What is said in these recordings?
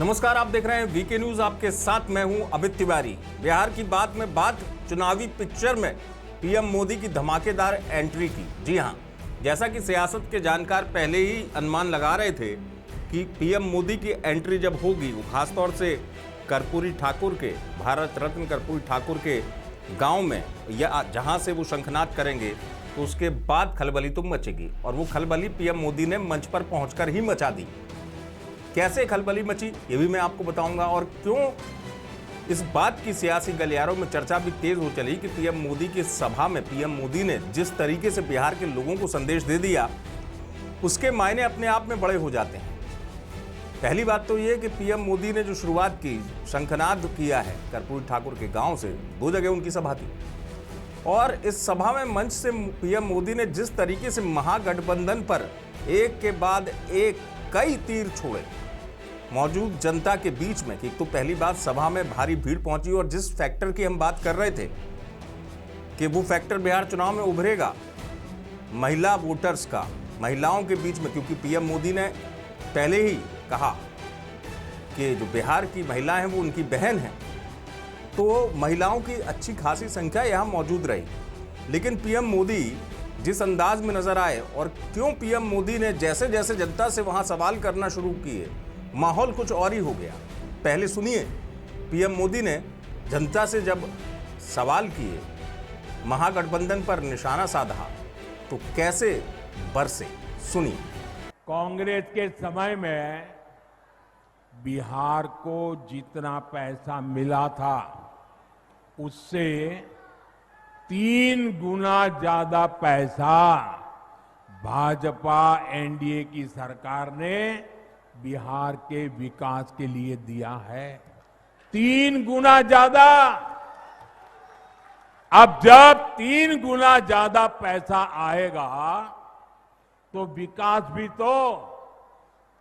नमस्कार, आप देख रहे हैं वीके न्यूज। आपके साथ मैं हूं अमित तिवारी। बिहार की बात में बात चुनावी पिक्चर में पीएम मोदी की धमाकेदार एंट्री की। जी हां, जैसा कि सियासत के जानकार पहले ही अनुमान लगा रहे थे कि पीएम मोदी की एंट्री जब होगी, वो खासतौर से कर्पूरी ठाकुर के, भारत रत्न कर्पूरी ठाकुर के गांव में या जहां से वो शंखनाद करेंगे, तो उसके बाद खलबली तो मचेगी। और वो खलबली पीएम मोदी ने मंच पर पहुंचकर ही मचा दी। कैसे खलबली मची, ये भी मैं आपको बताऊंगा। और क्यों इस बात की सियासी गलियारों में चर्चा भी तेज हो चली कि पीएम मोदी की सभा में पीएम मोदी ने जिस तरीके से बिहार के लोगों को संदेश दे दिया, उसके मायने अपने आप में बड़े हो जाते हैं। पहली बात तो ये कि पीएम मोदी ने जो शुरुआत की, शंखनाद किया है कर्पूरी ठाकुर के गांव से, 2 जगह उनकी सभा थी। और इस सभा में मंच से पीएम मोदी ने जिस तरीके से महागठबंधन पर एक के बाद एक कई तीर छोड़े मौजूद जनता के बीच में, कि तो पहली बात सभा में भारी भीड़ पहुंची। और जिस फैक्टर की हम बात कर रहे थे कि वो फैक्टर बिहार चुनाव में उभरेगा, महिला वोटर्स का, महिलाओं के बीच में, क्योंकि पीएम मोदी ने पहले ही कहा कि जो बिहार की महिलाएं हैं वो उनकी बहन हैं, तो महिलाओं की अच्छी खासी संख्या यहां मौजूद रही। लेकिन पीएम मोदी जिस अंदाज में नजर आए, और क्यों पीएम मोदी ने जैसे जैसे जनता से वहां सवाल करना शुरू किए, माहौल कुछ और ही हो गया। पहले सुनिए, पीएम मोदी ने जनता से जब सवाल किए, महागठबंधन पर निशाना साधा, तो कैसे बरसे, सुनिए। कांग्रेस के समय में बिहार को जितना पैसा मिला था, उससे 3 गुना ज्यादा पैसा भाजपा एनडीए की सरकार ने बिहार के विकास के लिए दिया है। 3 गुना ज्यादा। अब जब 3 गुना ज्यादा पैसा आएगा, तो विकास भी तो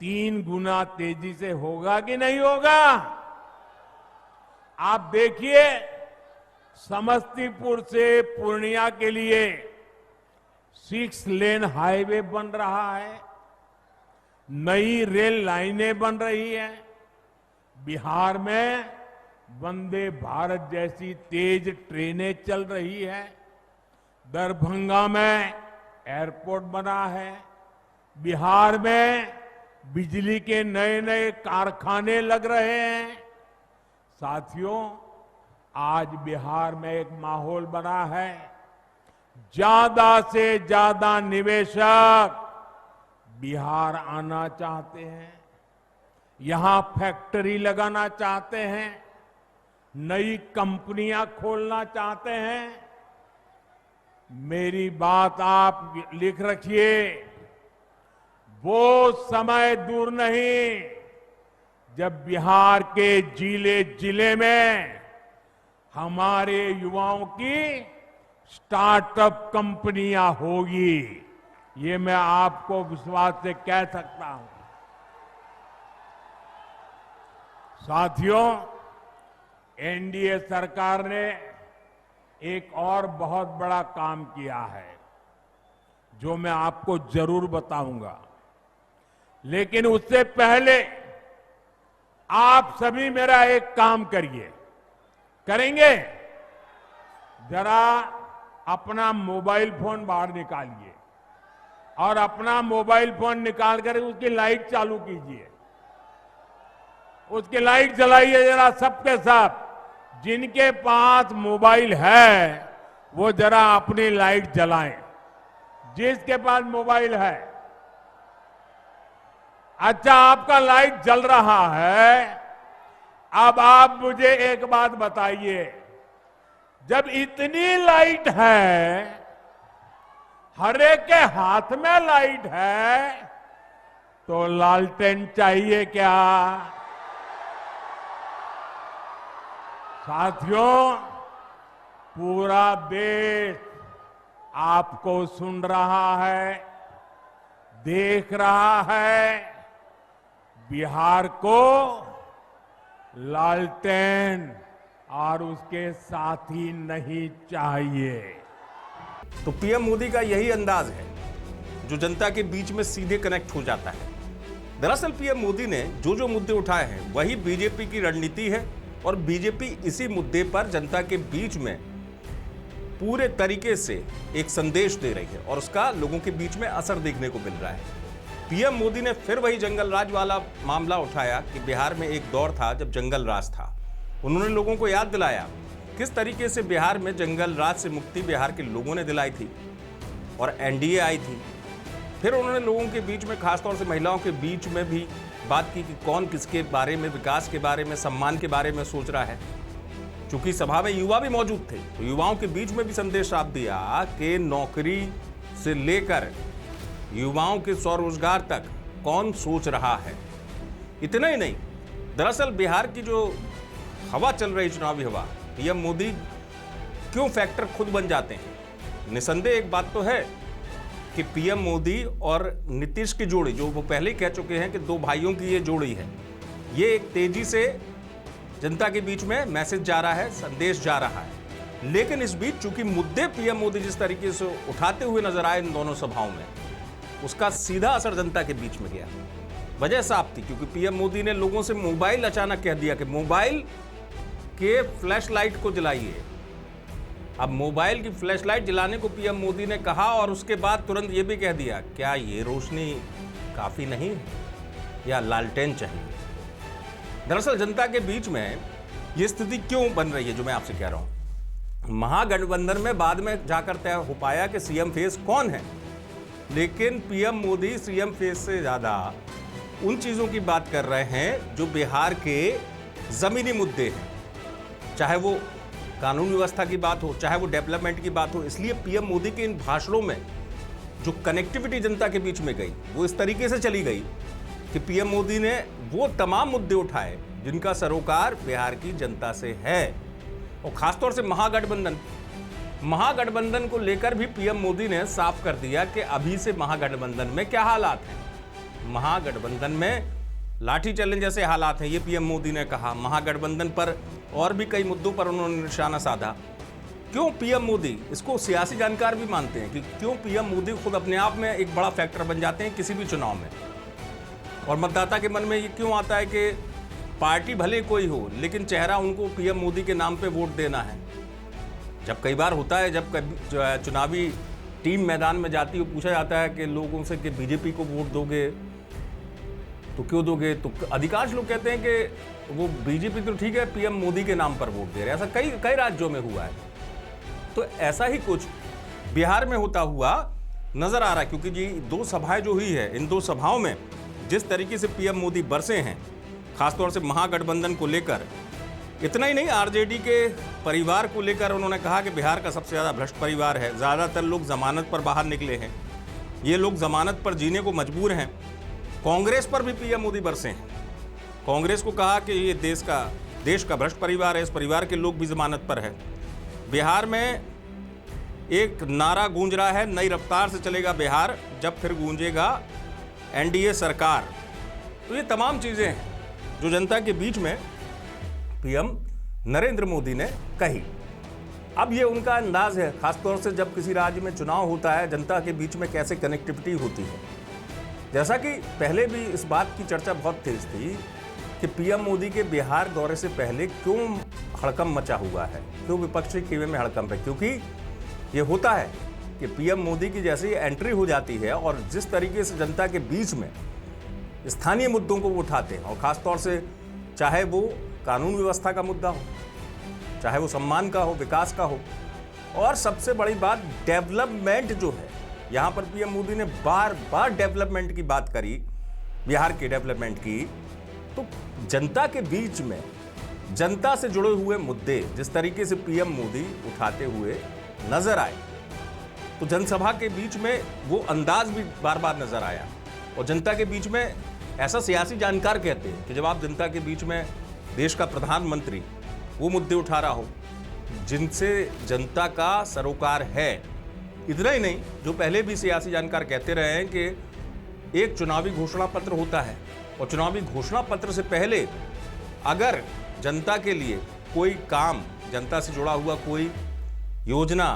3 गुना तेजी से होगा कि नहीं होगा? आप देखिए, समस्तीपुर से पूर्णिया के लिए 6 लेन हाईवे बन रहा है, नई रेल लाइनें बन रही हैं, बिहार में वंदे भारत जैसी तेज ट्रेनें चल रही है, दरभंगा में एयरपोर्ट बना है, बिहार में बिजली के नए नए कारखाने लग रहे हैं। साथियों, आज बिहार में एक माहौल बना है, ज्यादा से ज्यादा निवेशक बिहार आना चाहते हैं, यहां फैक्ट्री लगाना चाहते हैं, नई कंपनियां खोलना चाहते हैं। मेरी बात आप लिख रखिए, वो समय दूर नहीं जब बिहार के जिले जिले में हमारे युवाओं की स्टार्टअप कंपनियां होगी। ये मैं आपको विश्वास से कह सकता हूं। साथियों, एनडीए सरकार ने एक और बहुत बड़ा काम किया है, जो मैं आपको जरूर बताऊंगा। लेकिन उससे पहले आप सभी मेरा एक काम करिए। करेंगे? जरा अपना मोबाइल फोन बाहर निकालिए और अपना मोबाइल फोन निकाल कर उसकी लाइट चालू कीजिए, उसकी लाइट जलाइए जरा सबके सब। जिनके पास मोबाइल है वो जरा अपनी लाइट जलाएं, जिसके पास मोबाइल है। अच्छा, आपका लाइट जल रहा है। अब आप मुझे एक बात बताइए, जब इतनी लाइट है, हर एक के हाथ में लाइट है, तो लालटेन चाहिए क्या? साथियों, पूरा देश आपको सुन रहा है, देख रहा है। बिहार को लालटेन और उसके साथी नहीं चाहिए। तो पीएम मोदी का यही अंदाज है जो जनता के बीच में सीधे कनेक्ट हो जाता है। दरअसल पीएम मोदी ने जो जो मुद्दे उठाए हैं वही बीजेपी की रणनीति है और बीजेपी इसी मुद्दे पर जनता के बीच में पूरे तरीके से एक संदेश दे रही है और उसका लोगों के बीच में असर देखने को मिल रहा है। पीएम मोदी ने फिर वही जंगल राज वाला मामला उठाया कि बिहार में एक दौर था जब जंगल राज था। उन्होंने लोगों को याद दिलाया किस तरीके से बिहार में जंगल राज से मुक्ति बिहार के लोगों ने दिलाई थी और एनडीए आई थी। फिर उन्होंने लोगों के बीच में, खासतौर से महिलाओं के बीच में भी बात की कि कौन किसके बारे में, विकास के बारे में, सम्मान के बारे में सोच रहा है। चूंकि सभा में युवा भी मौजूद थे तो युवाओं के बीच में भी संदेश साफ दिया कि नौकरी से लेकर युवाओं के स्वरोजगार तक कौन सोच रहा है। इतना ही नहीं, दरअसल बिहार की जो हवा चल रही चुनावी हवा, पीएम मोदी क्यों फैक्टर खुद बन जाते हैं। निसंदेह एक बात तो है कि पीएम मोदी और नीतीश की जोड़ी, जो वो पहले ही कह चुके हैं कि दो भाइयों की ये जोड़ी है, ये एक तेजी से जनता के बीच में मैसेज जा रहा है, संदेश जा रहा है। लेकिन इस बीच चूंकि मुद्दे पीएम मोदी जिस तरीके से उठाते हुए नजर आए इन दोनों सभाओं में, उसका सीधा असर जनता के बीच में गया। वजह साफ थी, क्योंकि पीएम मोदी ने लोगों से मोबाइल अचानक कह दिया कि मोबाइल के फ्लैश लाइट को जलाइए। अब मोबाइल की फ्लैश लाइट जलाने को पीएम मोदी ने कहा और उसके बाद तुरंत ये भी कह दिया, क्या ये रोशनी काफी नहीं है या लालटेन चाहिए। दरअसल जनता के बीच में ये स्थिति क्यों बन रही है जो मैं आपसे कह रहा हूं। महागठबंधन में बाद में जाकर तय हो पाया कि सीएम फेस कौन है, लेकिन पीएम मोदी सीएम फेस से ज्यादा उन चीजों की बात कर रहे हैं जो बिहार के जमीनी मुद्दे हैं, चाहे वो कानून व्यवस्था की बात हो, चाहे वो डेवलपमेंट की बात हो। इसलिए पीएम मोदी के इन भाषणों में जो कनेक्टिविटी जनता के बीच में गई वो इस तरीके से चली गई कि पीएम मोदी ने वो तमाम मुद्दे उठाए जिनका सरोकार बिहार की जनता से है। और खासतौर से महागठबंधन को लेकर भी पीएम मोदी ने साफ कर दिया कि अभी से महागठबंधन में क्या हालात हैं। महागठबंधन में लाठी चलने जैसे हालात हैं, ये पीएम मोदी ने कहा। महागठबंधन पर और भी कई मुद्दों पर उन्होंने निशाना साधा। क्यों पीएम मोदी, इसको सियासी जानकार भी मानते हैं कि क्यों पीएम मोदी खुद अपने आप में एक बड़ा फैक्टर बन जाते हैं किसी भी चुनाव में। और मतदाता के मन में ये क्यों आता है कि पार्टी भले कोई हो लेकिन चेहरा उनको पीएम मोदी के नाम पे वोट देना है। जब कई बार होता है, जब जो है चुनावी टीम मैदान में जाती है, पूछा जाता है कि लोगों से कि बीजेपी को वोट दोगे तो क्यों दोगे, तो अधिकांश लोग कहते हैं कि वो बीजेपी तो ठीक है, पीएम मोदी के नाम पर वोट दे रहे हैं। ऐसा कई राज्यों में हुआ है। तो ऐसा ही कुछ बिहार में होता हुआ नजर आ रहा है, क्योंकि जी दो सभाएं जो हुई है, इन दो सभाओं में जिस तरीके से पीएम मोदी बरसे हैं, खासतौर से महागठबंधन को लेकर। इतना ही नहीं, आरजेडी के परिवार को लेकर उन्होंने कहा कि बिहार का सबसे ज़्यादा भ्रष्ट परिवार है, ज़्यादातर लोग जमानत पर बाहर निकले हैं, ये लोग जमानत पर जीने को मजबूर हैं। कांग्रेस पर भी पीएम मोदी बरसे हैं। कांग्रेस को कहा कि ये देश का भ्रष्ट परिवार है, इस परिवार के लोग भी जमानत पर है। बिहार में एक नारा गूंज रहा है, नई रफ्तार से चलेगा बिहार, जब फिर गूंजेगा एनडीए सरकार। तो ये तमाम चीज़ें हैं जो जनता के बीच में पीएम नरेंद्र मोदी ने कही। अब ये उनका अंदाज है, खासतौर से जब किसी राज्य में चुनाव होता है, जनता के बीच में कैसे कनेक्टिविटी होती है। जैसा कि पहले भी इस बात की चर्चा बहुत तेज थी कि पीएम मोदी के बिहार दौरे से पहले क्यों हड़कंप मचा हुआ है, क्यों विपक्षी खेमे में हड़कंप है। क्योंकि ये होता है कि पीएम मोदी की जैसे ही एंट्री हो जाती है और जिस तरीके से जनता के बीच में स्थानीय मुद्दों को वो उठाते हैं, और ख़ासतौर से चाहे वो कानून व्यवस्था का मुद्दा हो, चाहे वो सम्मान का हो, विकास का हो, और सबसे बड़ी बात डेवलपमेंट जो है, यहाँ पर पीएम मोदी ने बार बार डेवलपमेंट की बात करी, बिहार के डेवलपमेंट की। तो जनता के बीच में जनता से जुड़े हुए मुद्दे जिस तरीके से पीएम मोदी उठाते हुए नजर आए, तो जनसभा के बीच में वो अंदाज भी बार बार नजर आया। और जनता के बीच में ऐसा सियासी जानकार कहते हैं कि जब आप जनता के बीच में देश का प्रधानमंत्री वो मुद्दे उठा रहा हो जिनसे जनता का सरोकार है। इतना ही नहीं, जो पहले भी सियासी जानकार कहते रहे हैं कि एक चुनावी घोषणा पत्र होता है और चुनावी घोषणा पत्र से पहले अगर जनता के लिए कोई काम, जनता से जुड़ा हुआ कोई योजना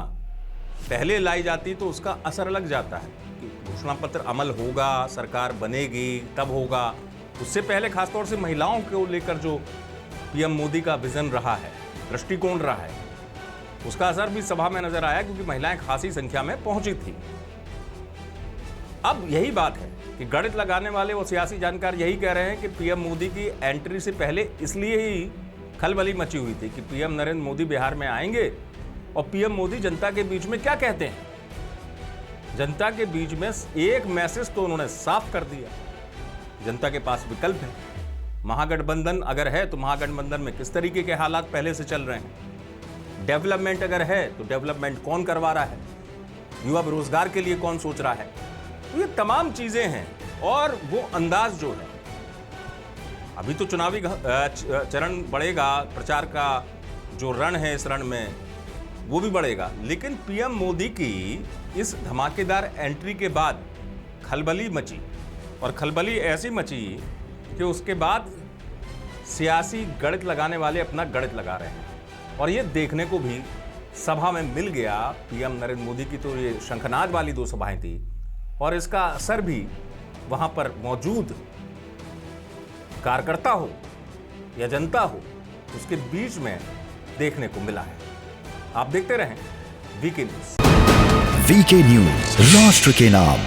पहले लाई जाती तो उसका असर लग जाता है। घोषणा पत्र अमल होगा, सरकार बनेगी, तब होगा। उससे पहले खासतौर से महिलाओं को लेकर जो पीएम मोदी का विजन रहा है, दृष्टिकोण रहा है, उसका असर भी सभा में नजर आया, क्योंकि महिलाएं खासी संख्या में पहुंची थी। अब यही बात है कि गणित लगाने वाले वो सियासी जानकार यही कह रहे हैं कि पीएम मोदी की एंट्री से पहले इसलिए ही खलबली मची हुई थी कि पीएम नरेंद्र मोदी बिहार में आएंगे और पीएम मोदी जनता के बीच में क्या कहते हैं। जनता के बीच में एक मैसेज तो उन्होंने साफ कर दिया, जनता के पास विकल्प है। महागठबंधन अगर है तो महागठबंधन में किस तरीके के हालात पहले से चल रहे हैं, डेवलपमेंट अगर है तो डेवलपमेंट कौन करवा रहा है, युवा बेरोजगार के लिए कौन सोच रहा है, तो ये तमाम चीजें हैं। और वो अंदाज जो है, अभी तो चुनावी चरण बढ़ेगा, प्रचार का जो रण है इस रण में वो भी बढ़ेगा, लेकिन पीएम मोदी की इस धमाकेदार एंट्री के बाद खलबली मची, और खलबली ऐसी मची कि उसके बाद सियासी गणित लगाने वाले अपना गणित लगा रहे हैं। और ये देखने को भी सभा में मिल गया। पीएम नरेंद्र मोदी की तो ये शंखनाद वाली 2 सभाएं थी, और इसका असर भी वहां पर मौजूद कार्यकर्ता हो या जनता हो, उसके बीच में देखने को मिला है। आप देखते रहें वीके न्यूज। वीके न्यूज, राष्ट्र के नाम।